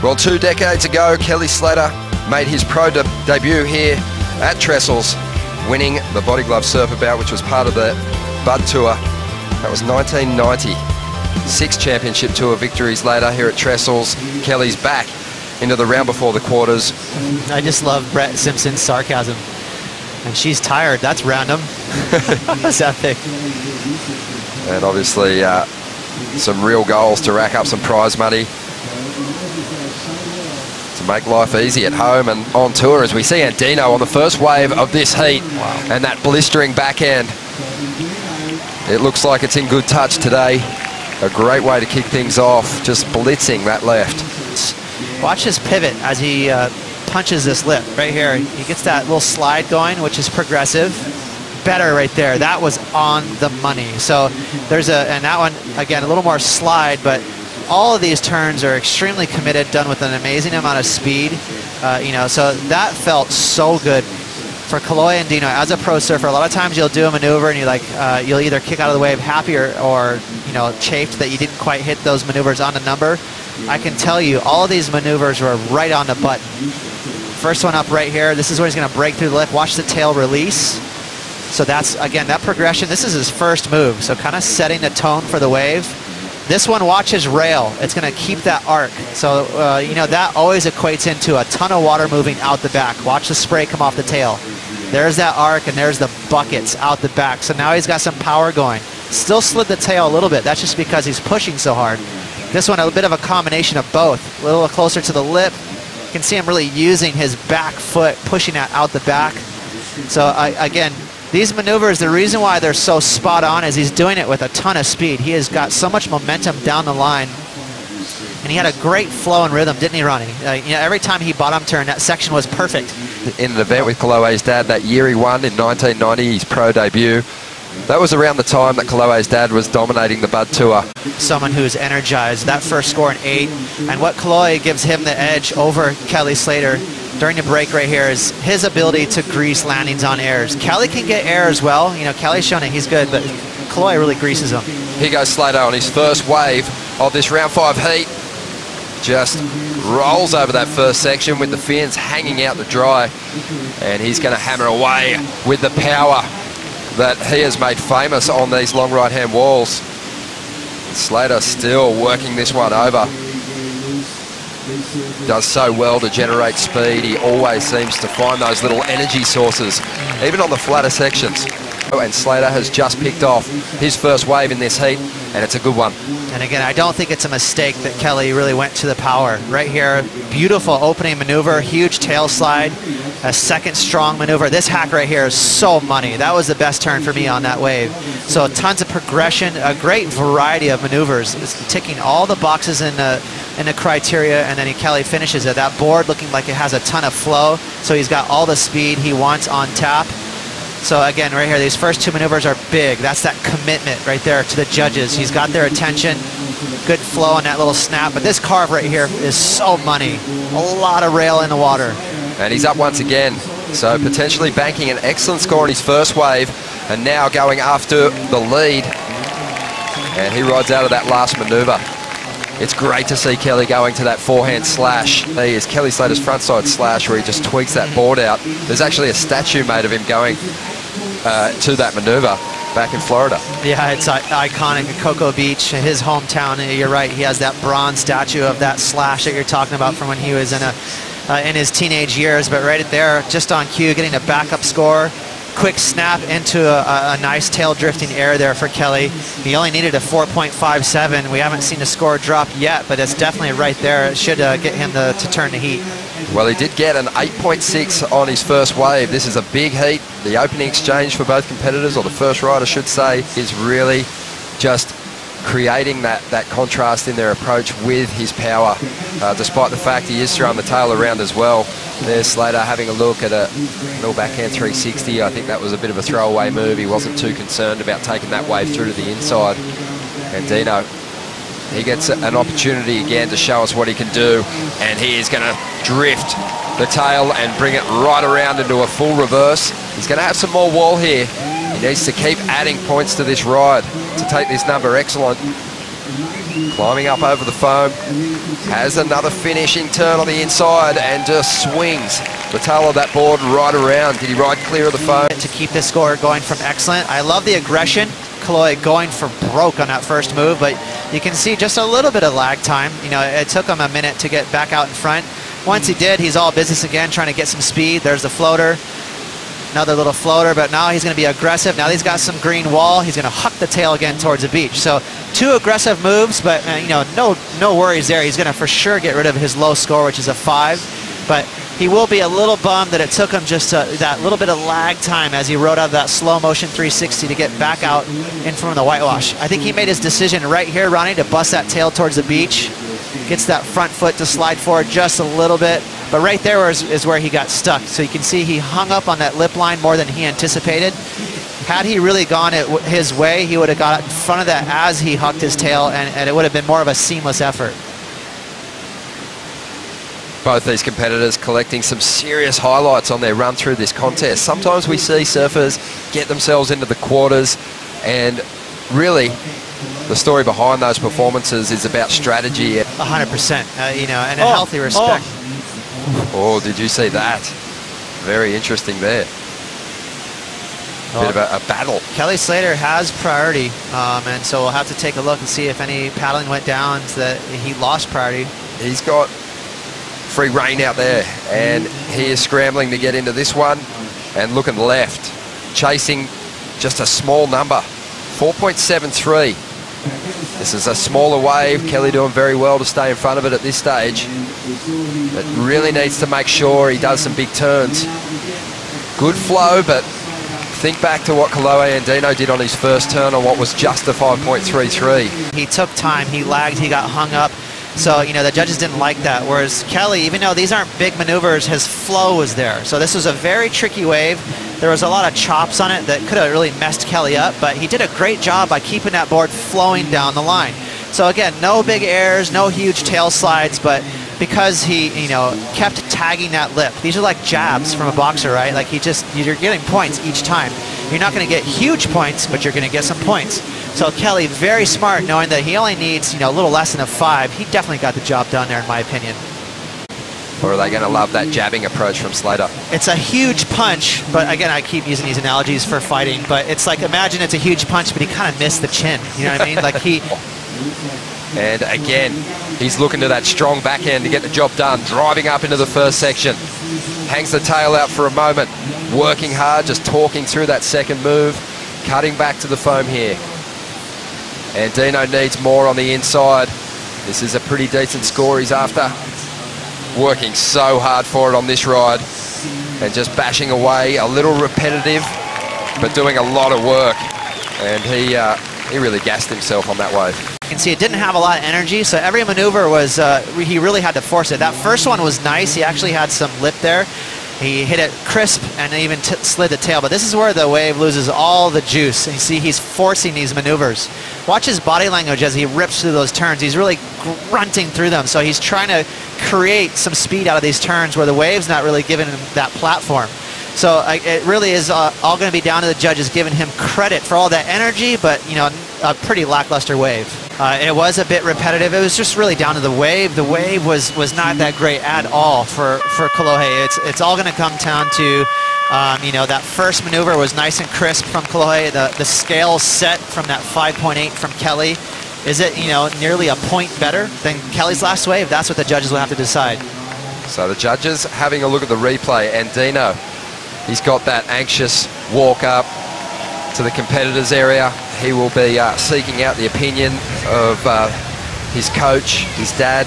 Well, 2 decades ago, Kelly Slater made his pro debut here at Trestles, winning the Body Glove Surfer Bout, which was part of the Bud Tour. That was 1990. 6 championship tour victories later here at Trestles. Kelly's back into the round before the quarters. I just love Brett Simpson's sarcasm. And she's tired. That's random. That's epic. And obviously some real goals to rack up some prize money to make life easy at home and on tour, as we see Andino on the first wave of this heat. Wow. And that blistering backhand. It looks like it's in good touch today. A great way to kick things off, just blitzing that left. Watch his pivot as he punches this lip right here. He gets that little slide going, which is progressive. Better right there. That was on the money. So there's and that one, again, a little more slide, but all of these turns are extremely committed, done with an amazing amount of speed. You know, so that felt so good for Kolohe Andino as a pro surfer. A lot of times you'll do a maneuver and you'll either kick out of the wave happy or you know, chafed that you didn't quite hit those maneuvers on the number. I can tell you all of these maneuvers were right on the button. First one up right here. This is where he's going to break through the lip. Watch the tail release. So that's, again, that progression. This is his first move. So kind of setting the tone for the wave. This one, watch his rail. It's going to keep that arc. So, you know, that always equates into a ton of water moving out the back. Watch the spray come off the tail. There's that arc, and there's the buckets out the back. So now he's got some power going. Still slid the tail a little bit. That's just because he's pushing so hard. This one, a bit of a combination of both. A little closer to the lip. You can see him really using his back foot, pushing that out the back. So, again, these maneuvers, the reason why they're so spot on is he's doing it with a ton of speed. He has got so much momentum down the line. And he had a great flow and rhythm, didn't he, Ronnie? You know, every time he bottom turned, that section was perfect. In an event with Kolohe's dad that year he won in 1990, his pro debut. That was around the time that Kolohe's dad was dominating the Bud Tour. Someone who's energized. That first score in 8. And what Kolohe gives him the edge over Kelly Slater during the break right here is his ability to grease landings on airs. Kelly can get air as well. You know, Kelly's shown it, he's good, but Kolohe really greases him. Here goes Slater on his first wave of this round 5 heat. Just rolls over that first section with the fins hanging out to dry. And he's going to hammer away with the power that he has made famous on these long right-hand walls. Slater still working this one over. Does so well to generate speed. He always seems to find those little energy sources, even on the flatter sections. And Slater has just picked off his first wave in this heat, and it's a good one. And again, I don't think it's a mistake that Kelly really went to the power. Right here, beautiful opening maneuver, huge tail slide, a second strong maneuver. This hack right here is so money. That was the best turn for me on that wave. So tons of progression, a great variety of maneuvers. It's ticking all the boxes in the criteria, and then Kelly finishes it. That board looking like it has a ton of flow, so he's got all the speed he wants on tap. So again, right here, these first 2 maneuvers are big. That's that commitment right there to the judges. He's got their attention. Good flow on that little snap. But this carve right here is so money. A lot of rail in the water. And he's up once again. So potentially banking an excellent score on his first wave. And now going after the lead. And he rides out of that last maneuver. It's great to see Kelly going to that forehand slash. There he is, Kelly Slater's frontside slash, where he just tweaks that board out. There's actually a statue made of him going to that maneuver back in Florida. Yeah, it's iconic. Cocoa Beach, his hometown. You're right, he has that bronze statue of that slash that you're talking about from when he was in his teenage years. But right there, just on cue, getting a backup score. Quick snap into a nice tail drifting air there for Kelly. He only needed a 4.57. We haven't seen the score drop yet, but it's definitely right there. It should get him to turn the heat. Well, he did get an 8.6 on his first wave. This is a big heat. The opening exchange for both competitors, or the first ride I should say, is really just creating that contrast in their approach with his power, despite the fact he is throwing the tail around as well. There's Slater having a look at a little backhand 360. I think that was a bit of a throwaway move. He wasn't too concerned about taking that wave through to the inside. And Dino, he gets an opportunity again to show us what he can do, and he is going to drift the tail and bring it right around into a full reverse. He's going to have some more wall here. He needs to keep adding points to this ride to take this number excellent. Climbing up over the foam, has another finishing turn on the inside and just swings the tail of that board right around. Did he ride clear of the foam? To keep this score going from excellent. I love the aggression. Kolohe going for broke on that first move, but you can see just a little bit of lag time. You know, it took him a minute to get back out in front. Once he did, he's all business again, trying to get some speed. There's the floater. Another little floater, but now he's going to be aggressive. Now he's got some green wall. He's going to huck the tail again towards the beach. So 2 aggressive moves, but you know, no worries there. He's going to for sure get rid of his low score, which is a 5. But he will be a little bummed that it took him just that little bit of lag time as he rode out of that slow motion 360 to get back out in front of the whitewash. I think he made his decision right here, Ronnie, to bust that tail towards the beach. Gets that front foot to slide forward just a little bit. But right there is where he got stuck. So you can see he hung up on that lip line more than he anticipated. Had he really gone his way, he would have got in front of that as he hucked his tail, and it would have been more of a seamless effort. Both these competitors collecting some serious highlights on their run through this contest. Sometimes we see surfers get themselves into the quarters, and really the story behind those performances is about strategy. 100%, you know, and a healthy respect. Oh, did you see that? Very interesting there. Bit of a battle. Kelly Slater has priority, and so we'll have to take a look and see if any paddling went down so that he lost priority. He's got free rein out there, and he is scrambling to get into this one and looking left, chasing just a small number, 4.73. This is a smaller wave. Kelly doing very well to stay in front of it at this stage, but really needs to make sure he does some big turns. Good flow, but think back to what Kolohe Andino did on his first turn on what was just a 5.33. He took time, he lagged, he got hung up. So, you know, the judges didn't like that. Whereas Kelly, even though these aren't big maneuvers, his flow was there. So this was a very tricky wave. There was a lot of chops on it that could have really messed Kelly up, but he did a great job by keeping that board flowing down the line. So again, no big airs, no huge tail slides, but because he, you know, kept tagging that lip. These are like jabs from a boxer, right? Like you're getting points each time. You're not going to get huge points, but you're going to get some points. So Kelly, very smart, knowing that he only needs, you know, a little less than a 5. He definitely got the job done there, in my opinion. Or are they going to love that jabbing approach from Slater? It's a huge punch, but again, I keep using these analogies for fighting, but it's like, imagine it's a huge punch, but he kind of missed the chin. You know what I mean? Like he... And again, he's looking to that strong backhand to get the job done, driving up into the first section. Hangs the tail out for a moment, working hard, just talking through that second move, cutting back to the foam here. Andino needs more on the inside. This is a pretty decent score he's after. Working so hard for it on this ride and just bashing away, a little repetitive, but doing a lot of work. And he really gassed himself on that wave. You can see it didn't have a lot of energy, so every maneuver was, he really had to force it. That first one was nice. He actually had some lip there. He hit it crisp and even slid the tail, but this is where the wave loses all the juice. And you see he's forcing these maneuvers. Watch his body language as he rips through those turns. He's really grunting through them, so he's trying to create some speed out of these turns where the wave's not really giving him that platform. So it really is all going to be down to the judges giving him credit for all that energy, but, you know, a pretty lackluster wave. It was a bit repetitive. It was just really down to the wave. The wave was not that great at all for Kolohe. It's all going to come down to, you know, that first maneuver was nice and crisp from Kolohe. The scale set from that 5.8 from Kelly. Is it, you know, nearly a point better than Kelly's last wave? That's what the judges will have to decide. So the judges having a look at the replay. Andino, he's got that anxious walk up to the competitors area. He will be seeking out the opinion of his coach, his dad,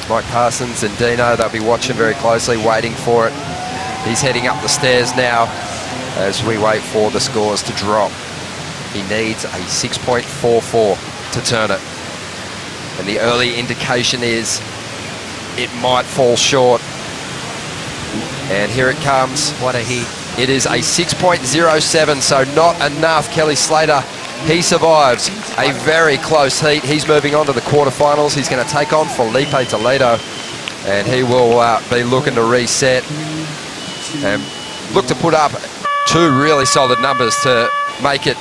Mike Parsons and Dino. They'll be watching very closely, waiting for it. He's heading up the stairs now as we wait for the scores to drop. He needs a 6.44 to turn it. And the early indication is it might fall short. And here it comes. What a heat. It is a 6.07, so not enough. Kelly Slater, he survives a very close heat. He's moving on to the quarterfinals. He's going to take on Felipe Toledo, and he will be looking to reset and look to put up 2 really solid numbers to make it